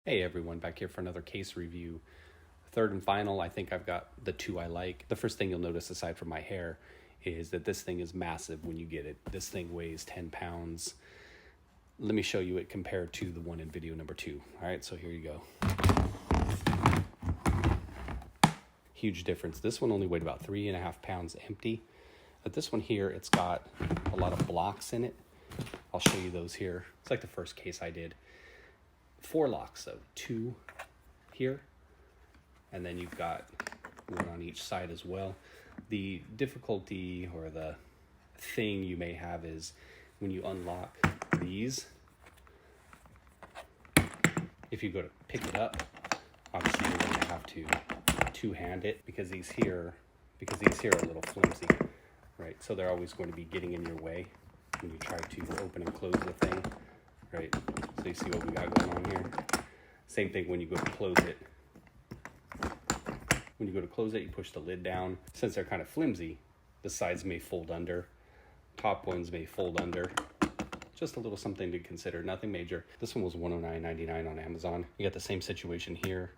Hey everyone, back here for another case review. Third and final, I think I've got the two I like. The first thing you'll notice aside from my hair is that this thing is massive when you get it. This thing weighs 10 pounds. Let me show you it compared to the one in video number 2. All right, so here you go. Huge difference. This one only weighed about 3.5 pounds empty. But this one here, it's got a lot of blocks in it. I'll show you those here. It's like the first case I did. 4 locks, so 2 here, and then you've got 1 on each side as well. The difficulty or the thing you may have is when you unlock these, if you go to pick it up, obviously you're going to have to two-hand it because these here are a little flimsy, right? So they're always going to be getting in your way when you try to open and close the thing, right? So you see what we got going on here. Same thing when you go to close it. When you go to close it, you push the lid down. Since they're kind of flimsy, the sides may fold under. Top ones may fold under. Just a little something to consider, nothing major. This one was $109.99 on Amazon. You got the same situation here.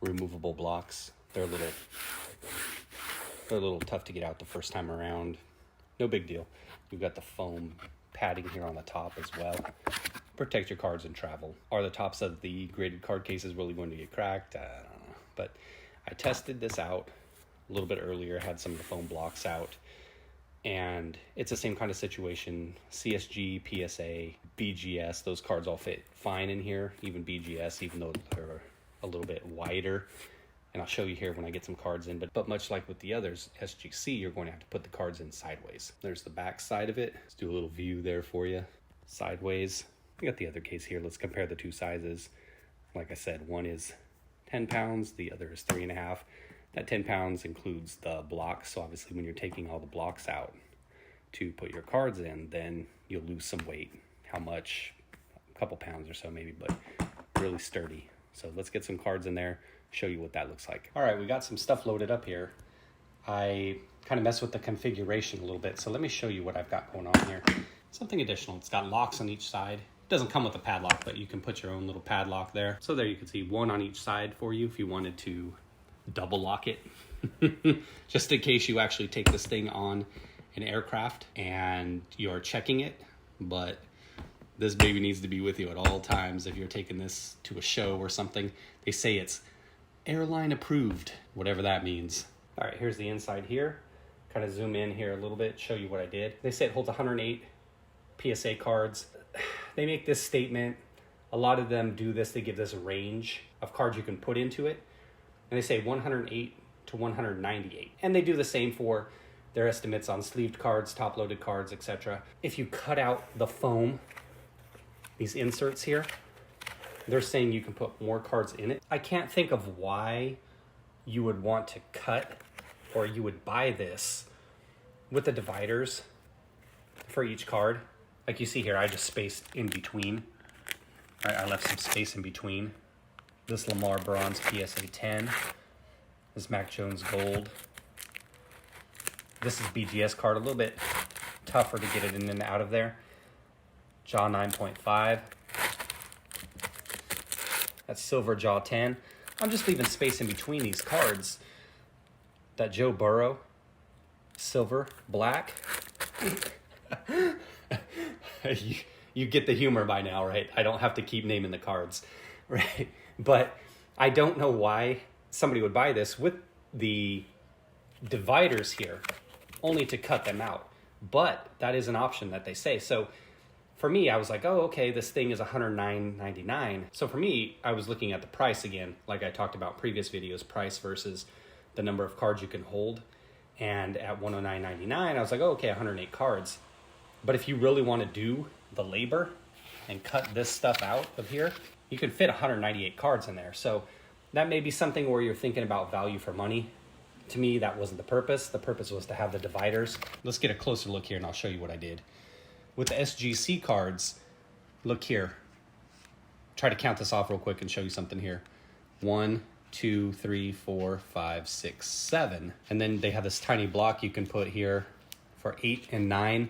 Removable blocks. They're a little tough to get out the first time around. No big deal. You've got the foam padding here on the top as well. Protect your cards in travel. Are the tops of the graded card cases really going to get cracked? I don't know. But I tested this out a little bit earlier, had some of the foam blocks out, and it's the same kind of situation. CSG, PSA, BGS, those cards all fit fine in here, even BGS, even though they're a little bit wider. And I'll show you here when I get some cards in, but much like with the others, SGC, you're going to have to put the cards in sideways. There's the back side of it. Let's do a little view there for you. Sideways. We got the other case here. Let's compare the two sizes. Like I said, one is 10 pounds, the other is 3.5. That 10 pounds includes the blocks, so obviously when you're taking all the blocks out to put your cards in, then you'll lose some weight. How much? A couple pounds or so maybe, but really sturdy. So let's get some cards in there, show you what that looks like. All right, we got some stuff loaded up here. I kind of messed with the configuration a little bit, so let me show you what I've got going on here. Something additional. It's got locks on each side. Doesn't come with a padlock, but you can put your own little padlock there. So there you can see 1 on each side for you if you wanted to double lock it. Just in case you actually take this thing on an aircraft and you're checking it, but this baby needs to be with you at all times if you're taking this to a show or something. They say it's airline approved, whatever that means. All right, here's the inside here. Kind of zoom in here a little bit, show you what I did. They say it holds 108 PSA cards. They make this statement. A lot of them do this. They give this range of cards you can put into it. And they say 108 to 198. And they do the same for their estimates on sleeved cards, top-loaded cards, etc. If you cut out the foam, these inserts here, they're saying you can put more cards in it. I can't think of why you would want to cut or you would buy this with the dividers for each card. Like you see here, I just spaced in between. I left some space in between. This Lamar Bronze PSA 10. This Mac Jones Gold. This is BGS card, a little bit tougher to get it in and out of there. Jaw 9.5. That's Silver Jaw 10. I'm just leaving space in between these cards. That Joe Burrow, Silver, Black. You get the humor by now, right? I don't have to keep naming the cards, right? But I don't know why somebody would buy this with the dividers here, only to cut them out. But that is an option that they say. So for me, I was like, oh, okay, this thing is $109.99. So for me, I was looking at the price again, like I talked about in previous videos, price versus the number of cards you can hold. And at $109.99, I was like, oh, okay, 108 cards. But if you really want to do the labor and cut this stuff out of here, you can fit 198 cards in there. So that may be something where you're thinking about value for money. To me, that wasn't the purpose. The purpose was to have the dividers. Let's get a closer look here and I'll show you what I did. With the SGC cards, look here. Try to count this off real quick and show you something here. 1, 2, 3, 4, 5, 6, 7. And then they have this tiny block you can put here for 8 and 9.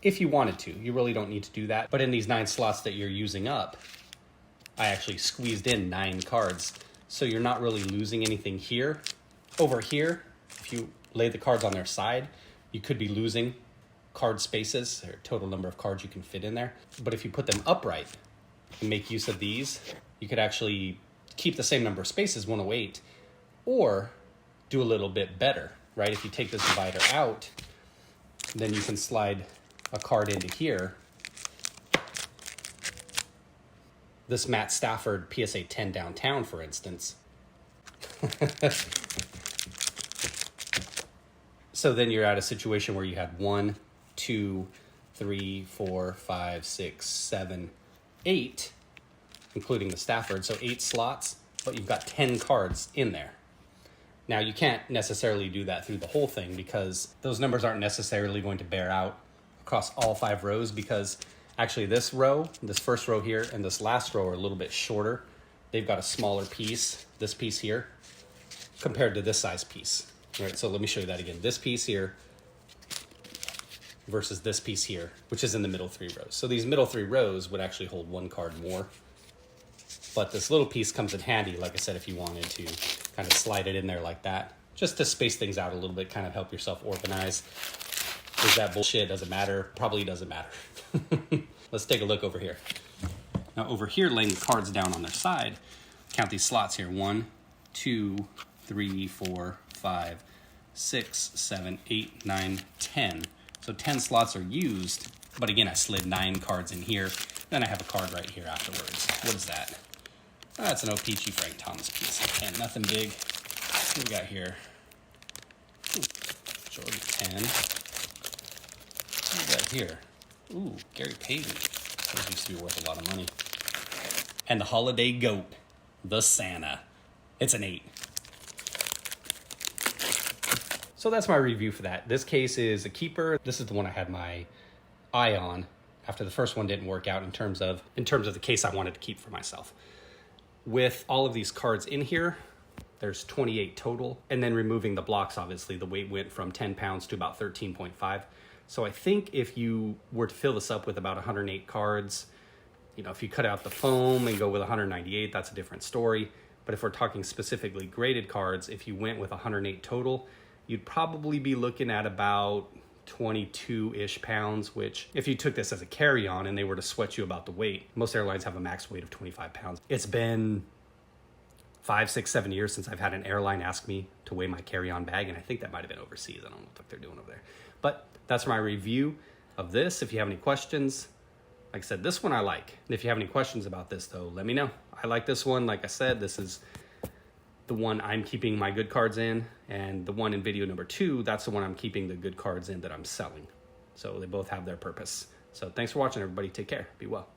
If you wanted to. You really don't need to do that. But in these 9 slots that you're using up, I actually squeezed in 9 cards. So you're not really losing anything here. Over here, if you lay the cards on their side, you could be losing card spaces, or total number of cards you can fit in there. But if you put them upright and make use of these, you could actually keep the same number of spaces, 108, or do a little bit better, right? If you take this divider out, then you can slide a card into here. This Matt Stafford PSA 10 downtown, for instance. So then you're at a situation where you had 1, 2, 3, 4, 5, 6, 7, 8, including the Stafford, so 8 slots, but you've got 10 cards in there. Now you can't necessarily do that through the whole thing because those numbers aren't necessarily going to bear out across all 5 rows, because actually this row, this first row here, and this last row are a little bit shorter. They've got a smaller piece, this piece here, compared to this size piece. All right, so let me show you that again. This piece here versus this piece here, which is in the middle 3 rows. So these middle 3 rows would actually hold 1 card more. But this little piece comes in handy, like I said, if you wanted to kind of slide it in there like that, just to space things out a little bit, kind of help yourself organize. Is that bullshit? Does it matter? Probably doesn't matter. Let's take a look over here. Now over here, laying the cards down on their side, count these slots here. 1, 2, 3, 4, 5, 6, 7, 8, 9, 10. So 10 slots are used, but again, I slid 9 cards in here. Then I have a card right here afterwards. What is that? That's an O.P.G. Frank Thomas piece. And nothing big. What do we got here? Ooh, Jordan 10. What do we got here? Ooh, Gary Payton. Those used to be worth a lot of money. And the Holiday Goat, the Santa. It's an 8. So that's my review for that. This case is a keeper. This is the one I had my eye on after the first one didn't work out in terms of the case I wanted to keep for myself. With all of these cards in here, there's 28 total. And then removing the blocks, obviously, the weight went from 10 pounds to about 13.5. So I think if you were to fill this up with about 108 cards, you know, if you cut out the foam and go with 198, that's a different story. But if we're talking specifically graded cards, if you went with 108 total, you'd probably be looking at about 22-ish pounds, which if you took this as a carry-on and they were to sweat you about the weight, most airlines have a max weight of 25 pounds. It's been 5, 6, 7 years since I've had an airline ask me to weigh my carry-on bag, and I think that might have been overseas. I don't know what they're doing over there. But that's my review of this. If you have any questions, like I said, this one I like. And if you have any questions about this, though, let me know. I like this one. Like I said, this is the one I'm keeping my good cards in, and the one in video number 2, that's the one I'm keeping the good cards in that I'm selling. So they both have their purpose. So thanks for watching, everybody. Take care. Be well.